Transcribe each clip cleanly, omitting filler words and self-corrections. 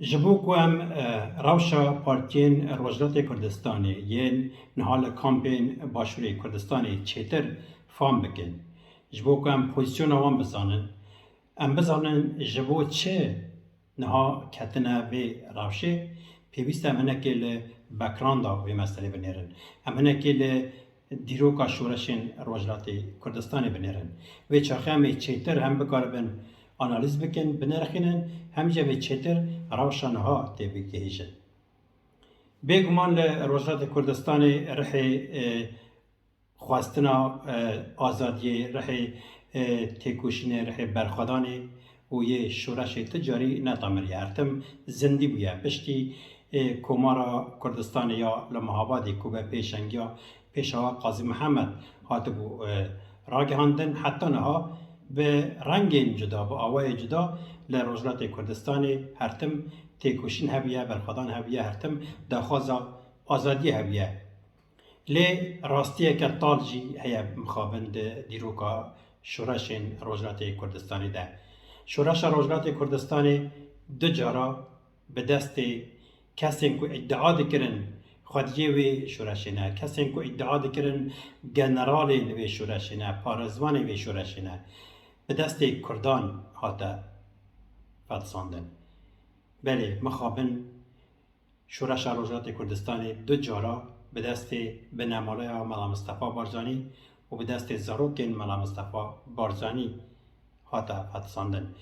جبو کو ام روشا پارتین روجلات کردستانی ین نهال کامپین باشوری کردستانی چیتر فام بکن جبو کو ام پوزیسیون وان بزانن ام بزانن جبو چه نها کتنه وی روشه پیوسته امنه که بکراندا وی مسئله بنیرن امنه که دیروکا شورشین روجلات کردستانی بنیرن وی چاخه همی چیتر هم بکاربن آنالیز بکن بنرخینن همیشه به چتر روشنها تبیه هیجن. بگمان ل روجلات کردستان رحی خواستنا آزادی رحی تکوشین رحی برخدانی و یه شورش تجاری نتامری ارتم زندی بوده پشتی کمارا کردستان یا لمحابادی کوبه پیشنگیا پیشوا قاضی محمد هاتبو راگهاندن حتی نها به رنگ جدا به آوای جدا لروجلات کردستان هرتم تکوشین هبیه برخدان هبیه هرتم داخوازا آزادی هبیه لی راستیه که طالجی هیا مخابند دیروکا شورشین روجلات کردستانی ده شورش روجلات کردستانی دو جارا به دست کسی که ادعا دکرن خودیه وی شورشینه کسی که ادعا دکرن جنرالی وی شورشینه پارزوانی وی شورشینه به دست کردان هاته فدساندن بله مخابن شورش روجلات کردستانی دو جارا به دست به نماله ملا مصطفی بارزانی و به دست زاروکین ملا مصطفی بارزانی هاته فدساندن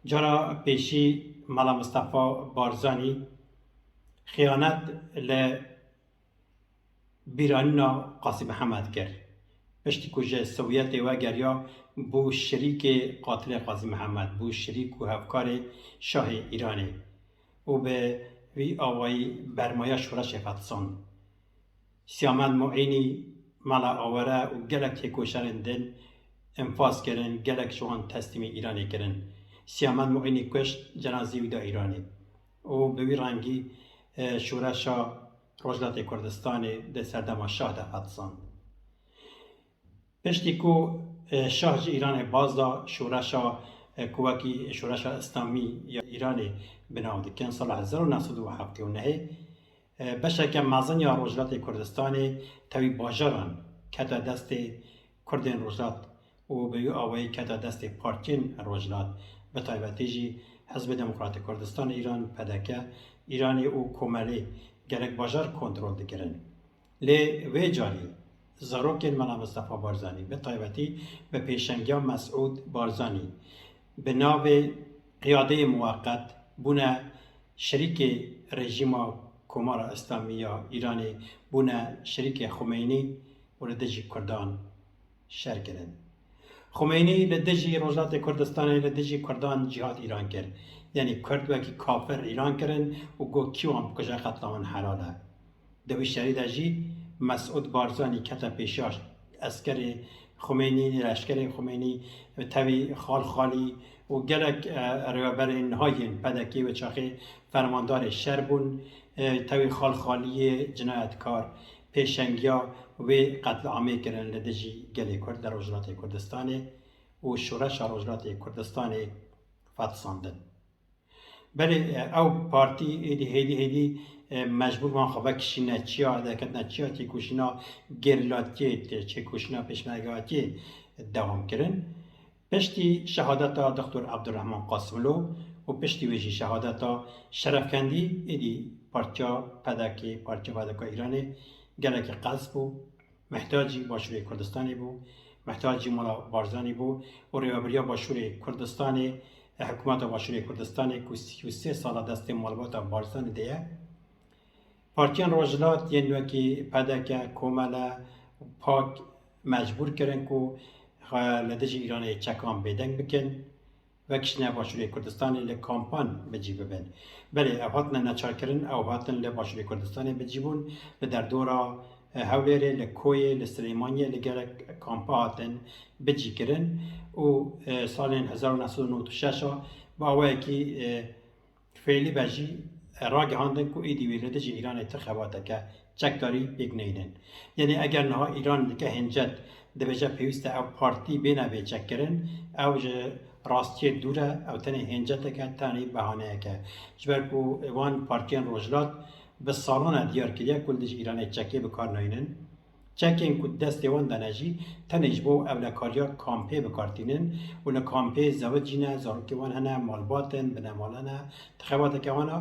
جارا پیشی ملا مصطفی بارزانی خیانت ل بیرانینا قاسم محمد کرد پشتی کجه سویت و گریا بو شریک قاتل قاضی محمد بو شریک و هفکار شاه ایرانی و به وی آوایی برمایه شورش فدسان سیامد معینی ملا آوره و گلک تکوشرندن انفاس کرن گلک شوان تسلیم ایرانی کرن سیامد معینی کشت جنازی ویدا ایرانی و به وی رنگی شورش روجلات کردستان ده سردما شاه ده فدسان پشتی کو شاه ایران بازدا شورشا کوکی شورشا اسلامی یا ایرانی بناو دکن سال 1979 بشکه مازن یا روجلات کردستان توی باجران کتا دست کردین روجلات و به آوایی کتا دست پارتین روجلات به تایبتی جی حزب دموکرات کردستان ایران پدکه ایرانی و کوملی گرک باجر کنترل دکرن لی وی جاری زاروکین ملا مصطفی بارزانی به تایبتی به پیشنگیا مسعود بارزانی به ناو قیاده موقت بونه شریک رژیم کمار اسلامی یا ایرانی بونه شریک خمینی و لدجی کردان شر کردن خمینی لدجی روجلات کردستان لدجی کردان جهاد ایران کرد یعنی کرد وکی کافر ایران کردن و گو کیوان بکجا قتلان حلاله دوی شریده جی مسعود بارزانی کتا پیشاش اسکر خمینی لشکر خمینی توی خال خالی و گلک روابرین هاین پدکی و چاخی فرماندار شربون توی خال خالی جنایتکار پیشنگیا و قتل عامی کرن لدجی گلی کرد در روجلات کردستان و شورش روجلات کردستان فدساندن بله او پارتی هیدی مجبور من خواه کشینه چیا درکت چیا تی کشینا گرلاتی چه کشینا پیشمرگاتی دوام کرن پشتی شهادت دکتر عبدالرحمن قاسملو و پشتی ویجی شهادت شرفکندی ایدی پارتیا پدکی ایرانی گلک قصد بو محتاجی باشوری کردستانی بو محتاجی مولا بارزانی بو و ریابریا باشوری کردستانی حکومت باشوری کردستانی که 33 سال دست مالبات بارزانی دیه پارتیان روجلات یعنی وکی پدک کوملا پاک مجبور کردن که لدجی ایرانی چکان بیدنگ بکن و کشنه باشوری کردستانی لکامپان بجی ببین بله او هاتن نچار کردن او هاتن لباشوری کردستانی بجیبون و در دورا هولیره لکوی لسلیمانی لگر کامپا هاتن بجی کردن و سال 1996 با اوه که فعلی بجی راگ هاندن کو ایدی ویلده جی ایران انتخاباته که چکداری بگنینن یعنی اگر نه ایران که هنجد دبجه پیوسته او پارتی بینه به چک کرن او راستی دوره او تنه هنجته که تنه بهانه که جبر کو وان پارتیان روجلات به سالانه دیار کردیا کلش ایران چکی بکار ناینن چکین کد دست وان دانجی تنش بو اولا کاریا کامپی بکارتینن و نه کامپی زوجینه زارکی وان هنه مالباتن بنمالانه تخوات که وانا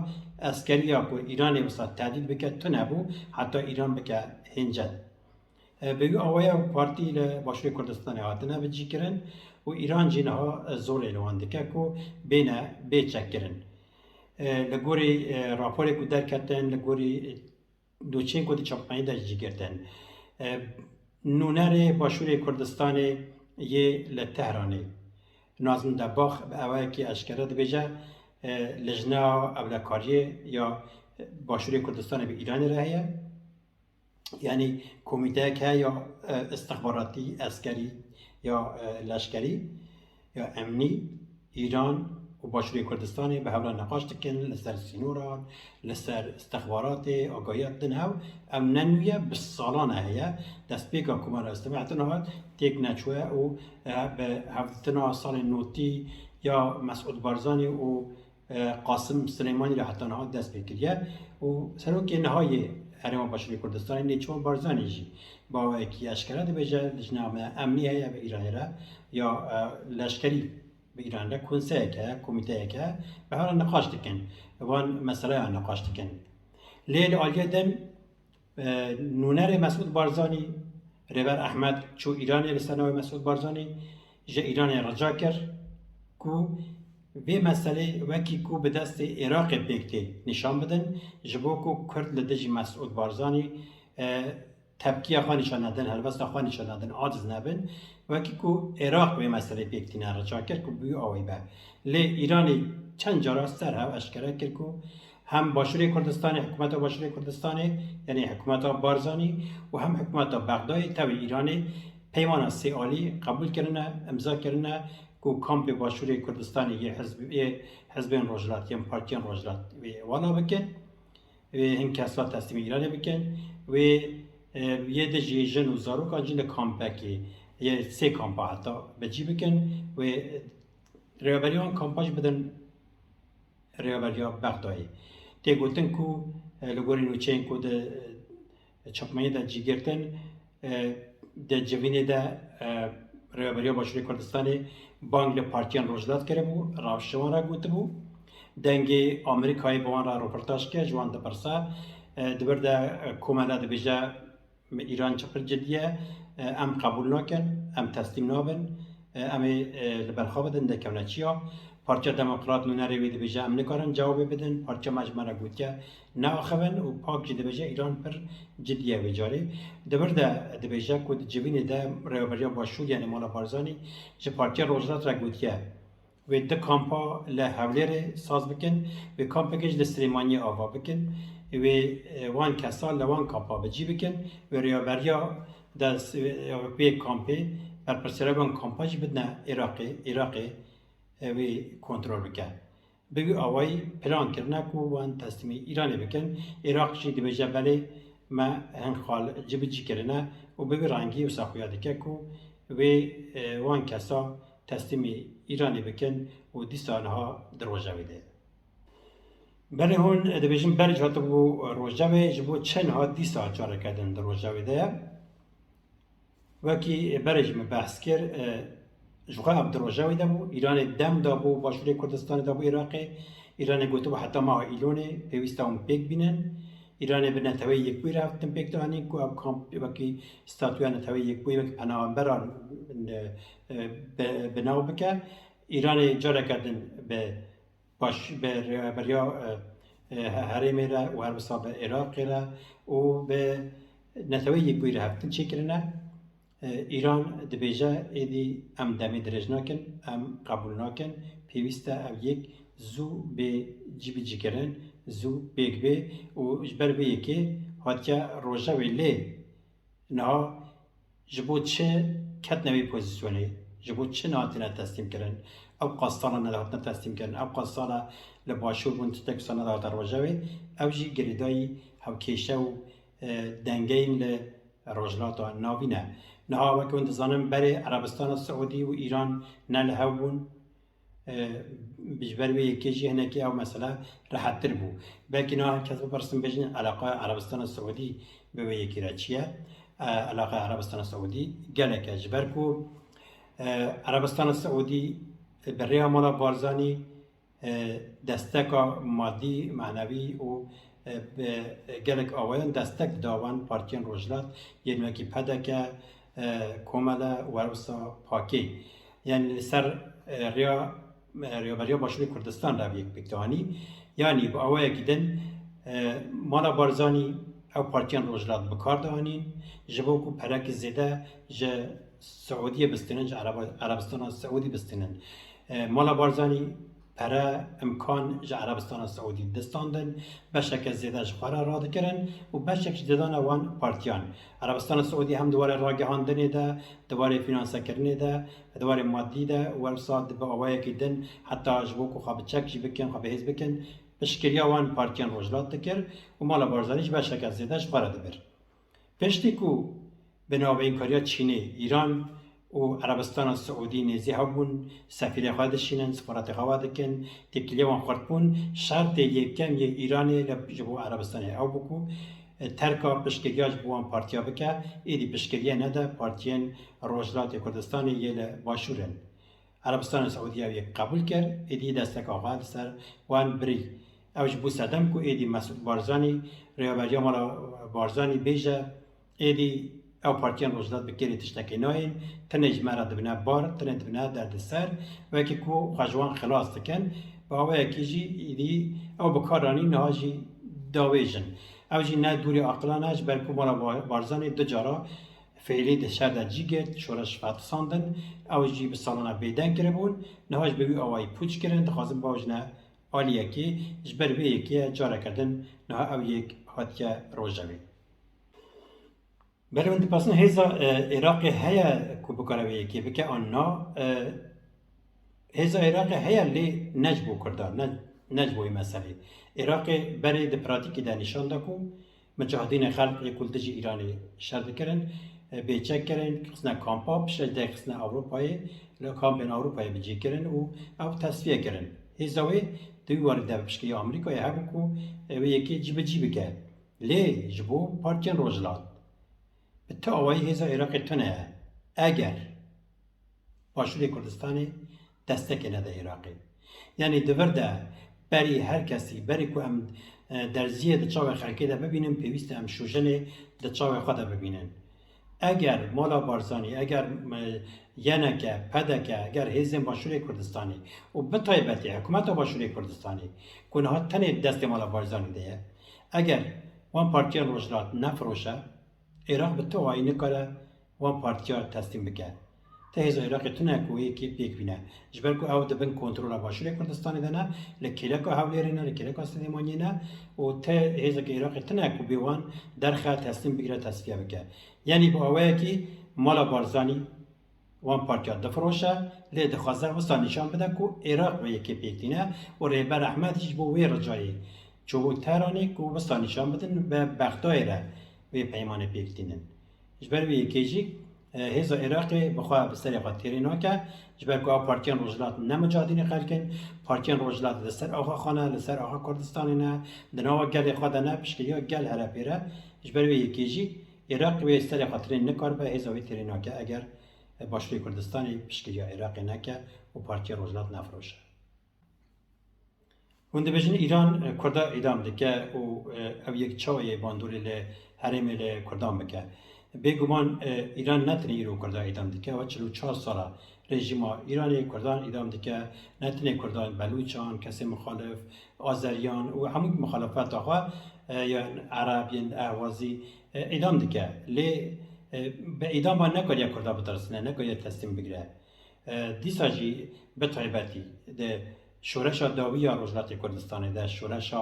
اسکریا کو ایران وسط تهدید بکه تو نبو حتی ایران بکه هنجت بگو آوایا پارتی باشوری کردستان هاتنه بجی کرن و ایران جینها زور الوان دکه کو بینه بیچک کرن لگوری راپوری کو در کتن لگوری دوچین کو دی چاپمایی در جی گردن نونر باشوری کردستان یه لتهرانی نازم دباخ اوه که اشکره دبیجه لجنا اولکاریه یا باشوری کردستان به ایران رهیه یعنی کمیته که یا استخباراتی اسکری یا لشکری یا امنی ایران و باشوری کردستان به حول نقاش تکن لسر سینوران لسر استخبارات آگاهیت دنهو ام ننویه بسالانه هیا دست بیگا کمار استماعتنا هات تیک نچوه و به هفتنا سال نوتی یا مسعود بارزانی و قاسم سلیمانی را حتی نهاد دست بکریه و سروکی نهایی حریم باشوری کردستان نیچون بارزانی جی با اکی اشکره ده بجه لجنامه امنی هیا به ایران را یا لشکری به ایران را کنسه که کمیته که به هر نقاش دکن وان مسئله نقاش دکن لیل آلیه دن نونر مسعود بارزانی ریور احمد چو ایرانی لسناوی مسعود بارزانی جه ایرانی رجا کر کو به مسئله وکی کو به دست عراق بگتی نشان بدن جبو کو کرد لدجی مسعود بارزانی تبکیه خواه نشان ندن هلوست خواه نشان ندن عاجز نبن وکی کو عراق به مسئله بگتی نرجا کرد کو بیو آوی به لی ایرانی چند جارا سر ها اشکره کرد کو هم باشوری کردستانی حکومت باشوری کردستانی یعنی حکومت بارزانی و هم حکومت بغداد تاوی ایرانی پیمان سیالی قبول کردن امضا کردن کو کامپ باشوری کردستانی یه حزب روجلات یا پارتیان روجلات و والا بکن و هن کسات تسلیم ایرانی بکن و یه دجی جن و زاروک آنجین کامپه که یه سه کامپه حتی بجی بکن و ریابریان کامپاش بدن ریابریا بغدایی تی گوتن کو لگوری نوچین کو ده چپمایی ده جی گرتن ده جوینه ده ریابریا باشوری کردستانی بانگ پارتیان روجلات کرده بو راوشوان را گوته بو دنگی آمریکایی بوان را روپرتاش که جوان ده برسا دبر ده کومنه ده بیجه ایران چپر جدیه ام قبول نکن ام تسلیم نابن ام لبرخواه بدن ده کونه چیا پارچه دموکرات نونره ویده بیجه ام نکارن جواب بدن پارچه مجموعه گوتیه نه آخوان و پاک جده بیجه ایران پر جدیه بیجاره دبر ده بیجه کود جوینه ده ریابریا باشور یعنی مالا بارزانی جه پارچه روجلات را گوتیه و ده کامپا لحولیر ساز بکن و کامپا کش لسلیمانی آوا بکن و وان کسال لوان کامپا بجی بکن و ریابریا ده به کامپی برپرسرگان کامپاج بدنه عراقی و کنترل بکن بگو آوای پلان کرنه کو وان تسلیمی ایرانی بکن عراق چی دی بجه بله ما هن خال جبجی کرنه و بگو رنگی و ساخویاده که کو و وان کسا تسلیمی ایرانی بکن و دیستانها در روژاوی ده بله هون دبیجم برج هاتو بو روژاوی جبو چند ها دیستا چاره کردن در روژاوی ده وکی برج مبحث کر جوخه عبدالرجاوی ده بو ایران دم دا بو باشوری کردستان دا بو عراقی ایران گوتو حتی ما ایلونه پیوسته هم پیک بینن ایران به نتوی یک بوی رفتن پیک دهانی کو اب کامپ وکی استاتوی نتوی یک بوی وکی پناهنبران بناو بکه ایران جاره کردن به باش به بریا حرمی را و هر بسا به عراق را و به نتوی یک بوی رفتن چی کرنه ایران دبیجه ایدی ام دمی درج نکن ام قبول نکن پیوسته او یک زو به جیبی جگرن زو بیگ به و اجبر به یکی حتی روژه ولی نه جبو چه کت نوی پوزیسیونی جبو چه نهاتینا تسلیم کردن او قصانا ندهاتنا تسلیم کردن او قصانا لباشور بون تتکسان ندهات روژه وی او جی گریدایی او کیشه و دنگین لروجلات و ناوینه نها وکن دزانم بره عربستان سعودی و ایران نه لهو بون بجبر وی کیجی هنه که او مثلا راحت تر بو بلکه نه کس برسم بجن علاقه عربستان السعودی به وی کی را چیه علاقه عربستان السعودی گله که جبر کو عربستان السعودی برای مالا بارزانی دستک مادی معنوی و گلک آوایان دستک داوان پارتیان روجلات یعنی که پده که کومله ورسا پاکی یعنی سر ریابریا باشوری کردستان را یک بکتانی یعنی با آوای گیدن مالا بارزانی او پارتیان روجلات بکار دانین جبو کو پرک زیده جه سعودی بستنن جه عربستان سعودی بستنن مالا بارزانی برا امکان جه عربستان سعودی دستاندن بشک زیده جخواره را دکرن و بشک جدیدان وان پارتیان عربستان سعودی هم دواره راگهاندنه ده دواره فینانسه کرنه ده دواره مادی ده ورساد به آوائه کدن حتی جبوکو خواب چک جی بکن خواب هیز بکن بشکریا وان پارتیان روجلات دکر و مالا بارزانیش بشک زیده جخواره دبر پشتی کو بنابه این کاریا چینه ایران و عربستان سعودی نزی هبون سفیر خواهد شینن سفارت خواهد کن تکلیه وان خورد بون شرط یکم یک ایرانی لبجبو عربستان او بکو ترکا پشکریاج بوان پارتیا بکه ایدی پشکریه نده پارتیان روجلات کردستانی یل باشورن عربستان سعودی او یک قبول کرد ایدی دستک آقاد سر وان بری اوج بو صدم کو ایدی مسعود بارزانی ریابریا مالا بارزانی بیجه ایدی او پارتیان روجلات بکری تشتکی ناین تنج مرا دبنا بار تنج دبنا درد سر و اکی کو خجوان خلاص دکن و او اکی جی ایدی او بکارانی نهاجی داویجن او جی نه دوری اقلانش برکو مالا بارزانی دو جارا فعلی ده شهر ده جی گرد شورش فت ساندن او جی به سالانه بیدن کرده بون نهاج بوی اوای پوچ کردن دخوازم باوج نه آلیه که جبر به یکی جاره کردن نه او یک حادیه روژوی بله من دپاسن هیزا عراق هیا کو بکاروی که بکه آنها هیزا عراق هیا لی نجبو کردار نجبوی مسئله عراق برای دپراتیکی دانشان دکو مجاهدین خلق کلتجی ایرانی شرد کرن بیچک کرن قسنا کامپا بشل ده قسنا اروپایی لکام بین اروپایی بجی کرن و او تصفیه کرن هیزاوی دوی وارد بشکی آمریکای هبو کو و یکی جیبه که لی جبو پارتیان روجلات تا آوایی هزا عراق تنه اگر باشوری کردستانی دستک نده عراقی یعنی دورده بری هر کسی بری که هم درزیه ده چاوه خلقی ده ببینن پیوسته هم شوژن ده چاوه خود ببینن اگر مالا بارزانی اگر ینکه پدکه اگر هزین باشوری کردستانی و بطایبتی حکومت باشوری کردستانی کنه ها تنه دست مالا بارزانی ده اگر وان پارتیان روجلات نفروشه عراق به تو آینه کاره وان پارتیا تسلیم بکه تا هزا عراق تونه کوی کی پیک بینه جبر کو او دبن کنترل باشوری کردستان دنه لکیله کو حولیرینه لکیله کو سلیمانیه و تا هزا عراق تونه کو بیوان درخه تسلیم بگیره تصفیه بکه یعنی با اوه کی مالا بارزانی وان پارتیا دفروشه لی دخوازه وستا نشان بده کو عراق به یکی پیک دینه و ریبر احمد هیچ بو وی رجایی چو تهرانی کو وستا نشان بدن به بغداد وی پیمان پیکتینن جبر وی کیجی هزا عراقی بخواه بسری قطیری ناکه جبر که پارتیان روجلات نمجادین خلکن پارتیان روجلات لسر آخا خانه لسر آخا کردستانی نه دناوا گل خود نه پشکلی گل هره پیره جبر وی کیجی عراق وی سری قطیری نکار به هزا وی تیری ناکه اگر باشوری کردستانی پشکلی عراقی نکه و پارتیان روجلات نفروشه هنده بجن ایران کرده ایدام دکه و او یک چاوی باندوری لی حریم لی کردان بکه بگمان ایران نتنی ایرو کرده ایدام دکه و 44 ساله رژیم ایرانی کردان ایدام دکه نتنی کردان بلوچان کسی مخالف آذریان و همون مخالفت آقا یا عرب یا اهوازی ایدام دکه لی به ایدام نکرده کرده بترسنه نکرده تسلیم بگیره دیسا جی به طایبتی شورش داوی روجلات کردستان ده شورش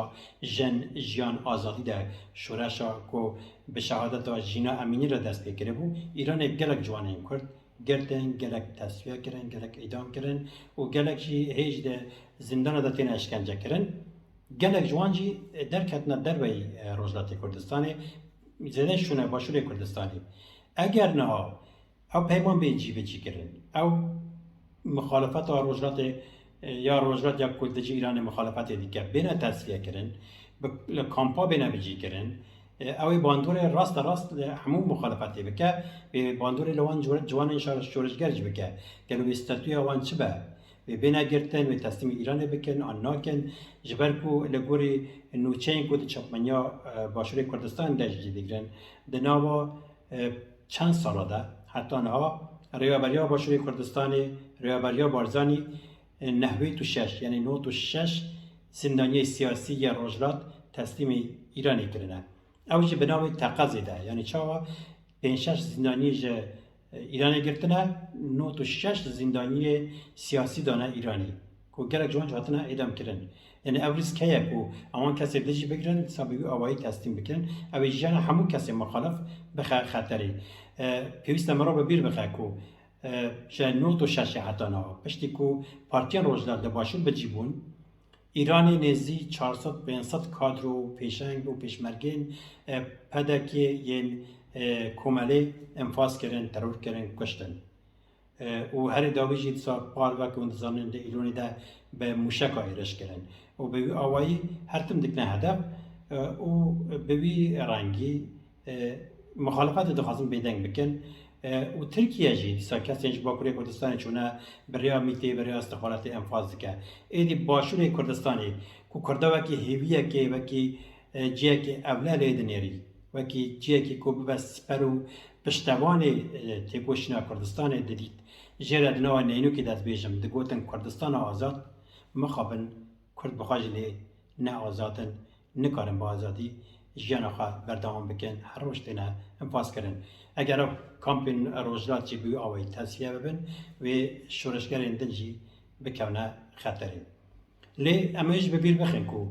جیان آزادی ده شورش کو به شهادت جینا امینی را دست بگیره بو ایران گلک جوانه کرد گردن گلک تصفیه کردن گلک اعدام کردن و گلک جی هیچ ده زندان ده تین اشکنجه کردن گلک جوان جی درکتنا در بی روجلات کردستانی زده شونه باشوری کردستانی اگر نه او پیمان به جی کردن او مخالفت روجلات یا روجلات یا کلتجی ایران مخالفت دیگه بین تصفیه کردن به کامپا بین بجی کردن اوی باندور راست همون مخالفتی بکه به باندور لوان جوان شورشگرج بکه گلو استاتوی وان چه به بین گرتن و تسلیم ایران بکن آن ناکن جبر کو لگوری نوچین کو چپمنیا باشور کردستان داشتی دیگرن دناوا چند ساله ده حتی نه ریابریا باشور کردستانی ریابریا بارزانی نحوی تو شش یعنی نو تو شش زندانی سیاسی یا روجلات تسلیم ایرانی کرده اوجی بناوی تقاضی ده یعنی چاوا 5-6 زندانی ایرانی گرتنه 9-6 زندانی سیاسی دانه ایرانی کو گرک جوان جهاتنا اعدام کردن یعنی اوریز که کو امان کسی دیجی بگیرن سابقی آوایی تسلیم بکنن اوی جانا همون کسی مخالف بخه خطری پیوست مرا ببیر بخه کو جه 9-6 حتی نه پشتی کو پارتیان روجلات دباشون بجیبون ایرانی نزدی 400-500 کادر و پیشنگ و پیشمرگین پدکی ین کومله انفاس کردن ترور کردن کشتن و هر داویجی سا پال و که منتظرن ده ایرانی ده به موشک ایرش کردن و به آوایی هر تم دکنه هدف و به رنگی مخالفت دخواستن بیدنگ بکن و ترکیه جی سا کسی باکوری کردستان چونه بریا میتی بریا استخبارات انفاز که ایدی باشوری کردستانی کو کرده وکی هیویه که وکی جیه که اوله لیدنیری وکی جیه که کو بس پرو پشتوان تیکوشنا کردستان دیدید جیره دنوا نینو که دست بیجم دگوتن کردستان آزاد مخابن کرد بخواجلی نه آزادن نکارن با آزادی جیانا خواه بردوام بکن هر روش دینا انفاس کرن اگر کامپین روجلات جی بیو آوی تصفیه ببن و شورشگرین دنجی بکونه خطری لی امایش ببیر بخین کو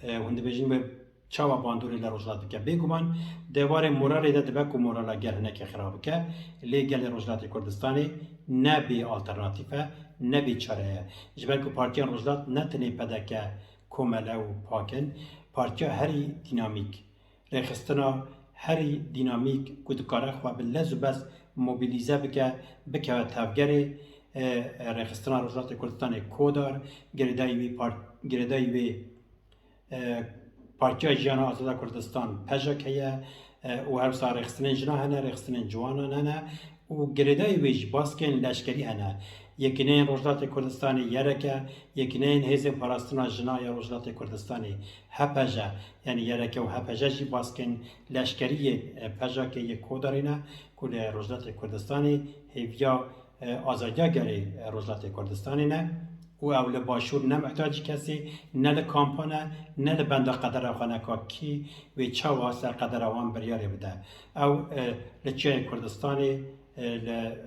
هنده بیجین به چاوا باندوری لروجلات بکه بگومان دواره موراری ده دبک و مورالا گرنه که خراب که لی گل روجلات کردستانی نه بی آلترناتیفه نه بی چاره جبر که پارتیان روجلات نه تنی پده که کومله و پاکن پارتیا هری دینامیک رخستنا هری دینامیک کدکاره خواه بلز و بس موبیلیزه بکه تفگره رخستنا روجلات کردستان کودار گردایی وی پارتیا جیانا آزادا کردستان پژا که و هر سال رخصتن جنا هنه رخصتن جوانا هنه و گردای ویج باسکن لشکری هنه یکینین روجلات کردستانی یرکه یکینین هیز پاراستنا جنا یا روجلات کردستانی هپجا یعنی یرکه و هپجا جی باسکن لشکری پژا که یک کودارینه کل روجلات کردستانی هیویا آزادیا گری روجلات کردستانی نه و اول باشور نه محتاج کسی نه لکامپانه نه لبنده قدر خانه کی و چه واسه قدر آوان بریاری بده او لچه کردستانی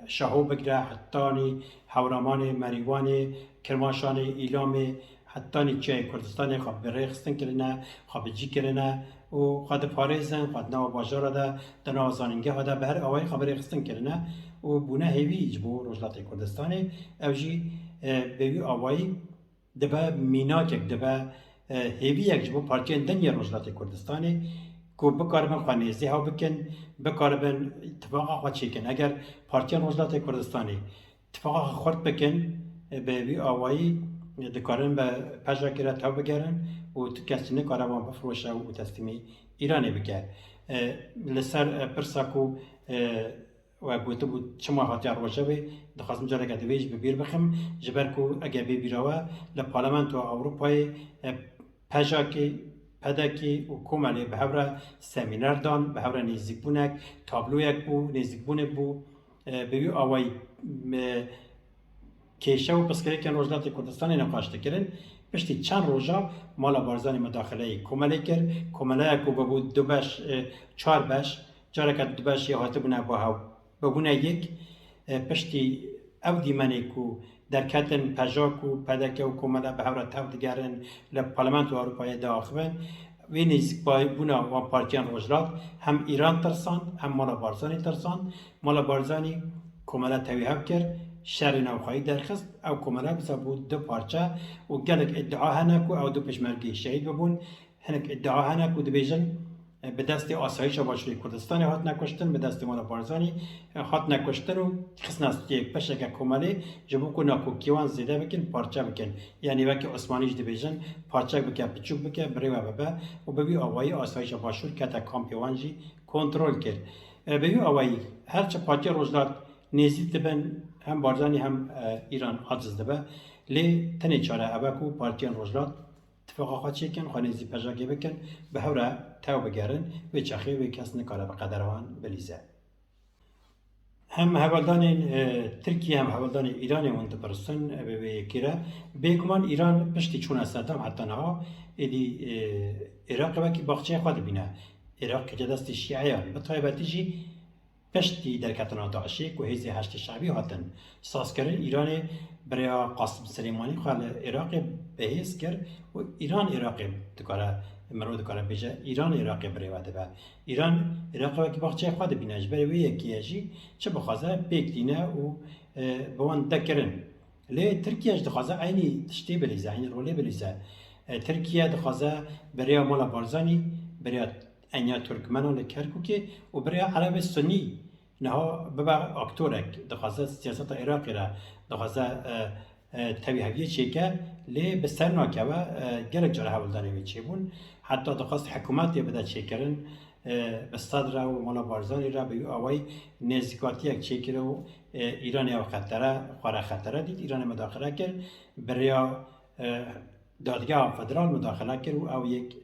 شهو بگره حتانی هورامان مریوانی کرماشان ایلام حتانی چه کردستانی خواب برخستن کرنه خواب جی کرنه و خواد پاریزن خواد نو باجار ده دنا زانینگه هده به هر آوای خواب برخستن کرنه و بونه هیویج بو روجلات کردستانی او جی بوی آوایی دبا میناکک دبا هیوی یک جبو پارتیان دنیا روجلات کردستانی کو بکاربن خوانیزی ها بکن بکاربن اتفاقا خواد چیکن اگر پارتیان روجلات کردستانی اتفاقا خورد بکن بوی آوایی دکارن به پجا کرد ها بگرن و تو کسی نکاربان بفروشه و تسلیمی ایرانی بکر لسر پرساکو و گوته بود چما هاتی روشه به دخواستم جاره که دویج ببیر بخم جبر کو اگه ببیروه لپارلمنت و اروپای پدکی و کومالی به هفره سمینار دان به هفره نزدیک بونک تابلویک بو نزدیک بونه بو ببی آوای کیشه و پسکری که روجلات کردستانی نقاشته کردن پشتی چند روزا مالا بارزانی مداخله کومالی کرد کومالی کو ببود دو بش 4 بش جاره که دو بش یه هاته بونه با هاو ببونه یک پشتی او دیمانی کو در کتن پژاکو پدکه و کومله به هورا تاو دیگرن لپارلمنت و اروپای داخبن و نزدیک بونا و پارتیان روجلات هم ایران ترساند هم مالا بارزانی ترساند مالا بارزانی کومله تویهب کرد شهر نوخایی درخست او کومله بسا بود دو پارچه و گلک ادعا هنکو او دو پشمرگی شهید ببون هنک ادعا هنکو دو بیجن به دست آسایش باشوری کردستان هات نکشتن، به دست مالا بارزانی هات نکشتن و خصن است یک پشک کمالی جبو کو ناکوکیوان زیده بکن پارچه بکن، یعنی وقتی عثمانیش دیویژن پارچه بکه بچوک بکه بری و ببه و ببی آوایی آسایش باشور که تا کامپیوانجی کنترل کرد. ببی آوایی هرچه پارچه روزداد نزدیک دبن هم بارزانی هم ایران عاجز دبه، لی تنی چاره ابکو پارچه روزداد اتفاقات چیکن خانیزی پژاگی بکن به هورا تاو بگرن و چخی و کس نکاره به قدروان بلیزه. هم هوالدان ترکیه هم هوالدان ایران وند برسن به کیره بیگمان ایران پشتی چون استادم حتی نه ایدی عراق وکی باخچه خود بینه عراق که دست شیعیان به تایبتیجی پشتی در کتنا داعشی که هیزی هشت شعبی هاتن ساز کردن ایران برای قاسم سلیمانی خال عراق بهیز کرد و ایران عراق دکاره مرود دکاره بیجه ایران عراق برای وده با ایران عراق وکی باخچه خود بینه برای وی یکیجی چه بخوازه بیک دینه و بوان دکرن لی ترکیه دخوازه عینی تشتی بلیزه عینی رولی بلیزه ترکیه دخوازه برای مولا بارزانی برای انیا ترکمنان کرکوکی و برای عرب سنی نها ببع اکتورک دخوازه سیاست عراقی را دخوازه تبیهویه چیکه لی بسر ناکه و گرک جاره حوالدانه وی چی بون حتی دخواست حکومتی بده چیکرن بستاد را و مولا بارزانی را به آوای نزدیکاتی یک چیکره و ایران او خطره خواره خطره دید ایران مداخله کرد برای دادگاه فدرال مداخله کرد و او یک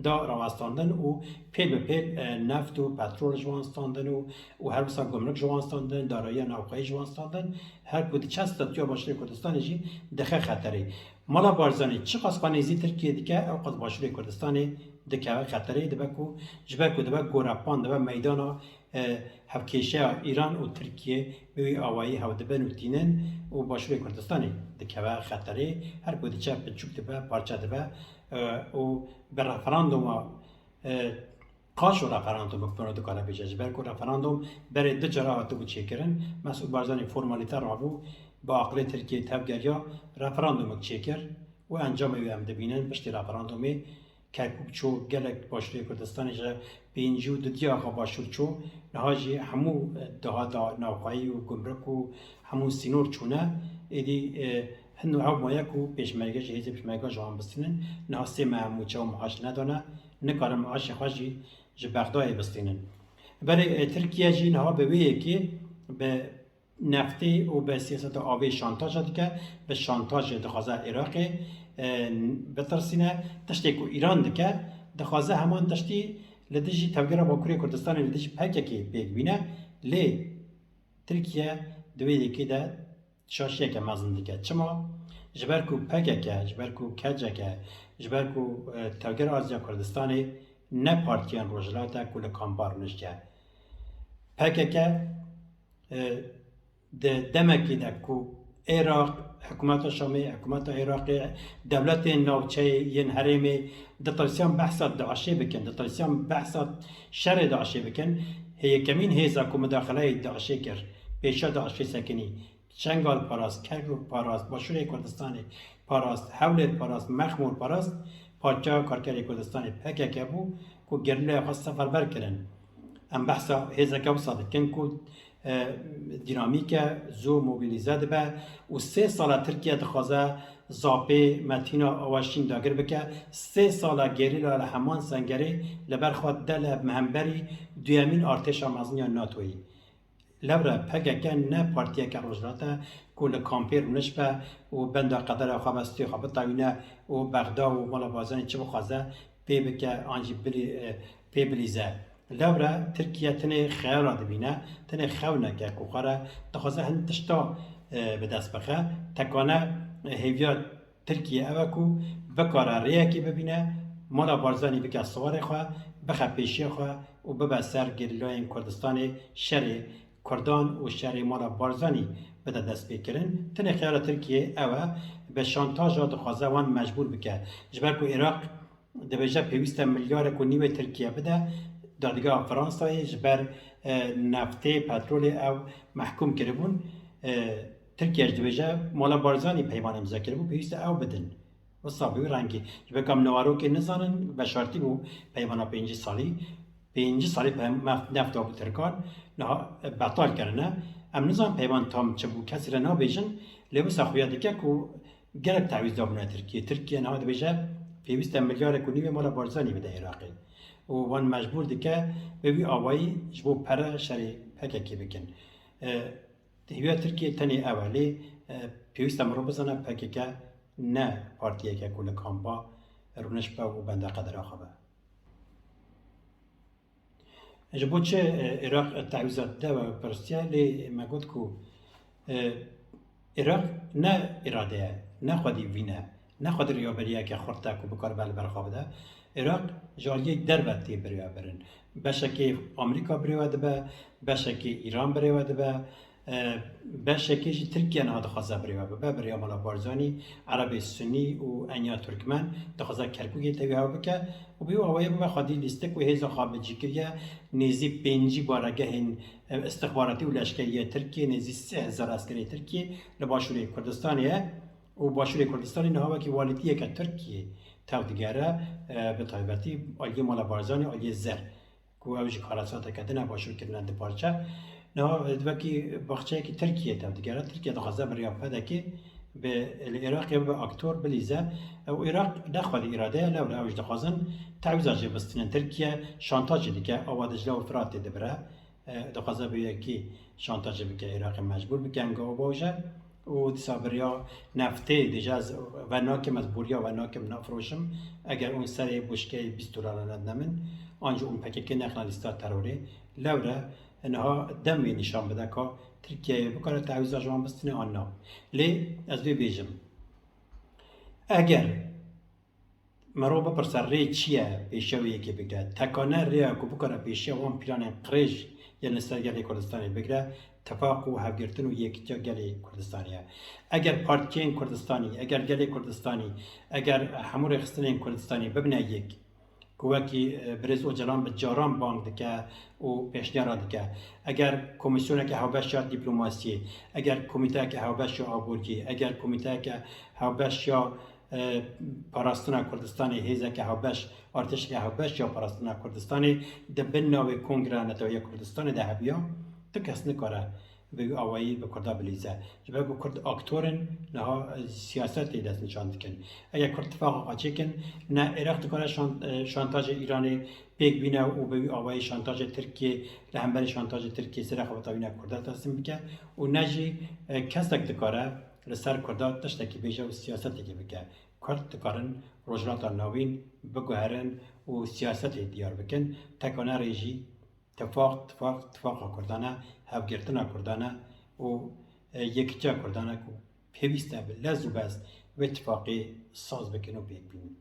دا راستاندن و پیل به پیل نفت و پترول جوانستاندن و هر بسا گمرک جوانستاندن دارایی نوقعی جوانستاندن هر کودی چست دادیا باشوری کردستان جی دخه خطری مالا بارزانی چه قاس خانیزی ترکیه دیگه او قاس باشوری کردستان دکه خطری دبکو جبکو دبک گورپان دبک میدانا هفکیشه ایران و ترکیه به آوایی هوا دبن و تینن و باشوری کردستان دکه خطری هر کودی چه بچوک دبه پارچه دبه و به رفراندوم قاش و رفراندوم بکنه دکانه بیچه برکو رفراندوم برای دو جراحت بود چه کردن مسئول بارزانی فرمالیته را بو با عقل ترکیه تبگریا رفراندوم چه کرد و انجام هم دبینن پشتی رفراندومی کرکوب چو گلک باشوری کردستانش بینجو ددی آقا باشور چو نهاجی همو دهات نوقعی و گمرک و همو سینور چونه ایدی هنو او مایکو پیشمرگه جهیز پیشمرگه جوان بستینن نه سه معموچه و معاش ندانه نکاره معاش خواهی جه بغدای بستینن برای ترکیه جی نه به ویه که به نفتی و به سیاست آوی شانتاج که به شانتاج دخوازه عراق بترسینه تشتی که ایران دکه دخوازه همان تشتی لدیجی تبگیره با کوری کردستان لدیجی پکه که بیگ بینه لی ترکیه دویده که ده شاشیه که مزن دیگه چما جبرکو پکه که جبرکو کجه که جبرکو تاگر آزیا کردستانی نه پارتیان روجلاته کل کامپار نشته پکه که دمکی ده کو عراق حکومت شامی حکومت عراقی دولت ناوچه ین حریمی دطرسیان بحثات داعشی بکن دطرسیان بحثات شر داعشی بکن هی کمین هیزا کو مداخله داعشی کر پیشا داعشی سکنی چنگال پاراست، کرکوک پاراست، باشوری کردستانی پاراست، حولر پاراست، مخمور پاراست پارچه کارکری کردستانی پکه که بو که گرله خواست سفر بر کرن ام بحثا هیزا که بساده کن که دینامیک زو موبیلیزه ده به و 3 سال ترکیه دخوازه زاپی متینا آواشین داگر بکه 3 سال گریلا لحمان سنگری لبرخواد دل مهمبری دویمین ارتش آمازنیا ناتویی لبرا پگه که نه پارتیه که روزلاته کل کامپیر نشبه و بنده قدر خوابستی خواب تاوینه و بغدا و مالا بازانی چه بخوازه پی بکه آنجی پی بلیزه لورا ترکیه تنه خیال دبینه تنه خونه که کوخاره تخوازه هند تشتا به دست بخه تکانه هیویا ترکیه اوه کو بکاره ریه کی ببینه مالا بارزانی بکه سواره خواه بخه پیشی خواه و ببه سر گریلای کردستان شر کردان و شر مالا بارزانی بده دست بکرن تنه خیال ترکیه اوه به شانتاج دخوازه وان مجبور بکه جبر کو عراق دبیجه 500 میلیارد کو نیوه ترکیه بده دادگاه فرانسوی جبر نفته پترول او محکوم کرده بون ترکیه جدویجه مالا بارزانی پیمان امضا کرده بون پیوسته او بدن و صابی رنگی به کم نوارو که نزانن به شرطی بو پیمانا 5 سالی 5 سالی نفت آبو ترکان نه بطال کردن ام نزان پیمان تام چه بو کسی را نبیشن لیو سخویه دیگه کو گرک تعویض دابونه ترکیه نه بیشه 200 میلیارد کنی به مال بارزانی بده عراقی و وان مجبور دیگه به وی آوایی جبو پره شری پککی بکن هیویا ترکیه تنی اولی 200 مرو بزنه پککه نه پارتیه که کل کامپا رونش با و بنده قدر آخبه جبو چه عراق تعویضات ده و پرستیه لی ما گفت کو عراق نه اراده نه خودی وینه نه خود ریابریه که خورده کو بکار بل برخواب ده عراق جالیه دربتی بریا برن بشه که آمریکا بریا ده بشه که ایران بریا ده بشه که ترکیه نه دخوازه بریا به بریا مالا بارزانی عرب سنی و انیا ترکمن دخوازه کرکوی توی ها بکه و بیو آوایی به خودی لیسته که هیزا خواب جیکریه نیزی 5 بارگه هن استخباراتی و لشکریه ترکیه نیزی 3000 عسکری ترکیه لباشوری کردستانیه و باشوری کردستانی نه ها که والیتیه که ترکیه تا دیگره به طایبتی آلیه مالا بارزانی آلیه زر که اوجی کاراسات کردن باشور کردن ده پارچه نه دوکی بخشی که ترکیه تا دیگره ترکیه دخوازه بریا پده که به العراق به اکتور بلیزه و عراق نخواهد اراده لولا اوج دخوازن تعویض بستنن ترکیه شانتاج دیگه آوادجله و فرات ده بره دخوازه به یکی شانتاج بکه عراق مجبور بکن گاه باشه و دیسابریا نفته دیجا و ناکم از بوریا و ناکم نفروشم اگر اون سر بشکه 20 دلار ندنمن آنجا اون پکه نخنا لیستا تروری لولا انها دمی نشان بده که ترکیه بکاره تعویض جوان بستنه آن نه لی از دوی بیجم اگر مرو بپرسر ری چیه پیشویی که بگه تکانه ریا که بکاره پیشه وان پیران قریش یا نستر گلی کردستانی بگره تفاق و هفگرتن و یک جا گلی کردستانیه اگر پارتیین کردستانی اگر گلی کردستانی اگر همور خستنین کردستانی ببینه یک کوکی برز و جلان به جاران بانک دکه و پیشنهاد دکه اگر کمیسیون که هوبش یا دیپلماسی اگر کمیته که هوبش یا آبورگی اگر کمیته که هوبش یا پاراستنا کردستانی هیزه که هوبش ارتش که هوبش یا پاراستنا کردستانی دبن نوع کنگره نتوی کردستان ده هبیا تو کس نکاره به آوایی به کرد بلیزه جبه به کرد اکتورن نه سیاست دست نشان دکن اگر کرد اتفاق قاچی کن نه عراق دکاره شانتاج ایرانی پیک بینه و به آوایی شانتاج ترکیه لهمبر شانتاج ترکیه سر خواهد بینه کرده تصمیم بکه و نجی کس دکاره لسر کرده تشتکی بیجه و سیاست که بکه کرد دکارن روجلات نوین بگوهرن و سیاست دیار بکن تکانه ریجی اتفاق کردانه هفگرتنا کردانه و یکجا کردانه که پیوسته به لزو بست و اتفاقی ساز بکن و بیگ بین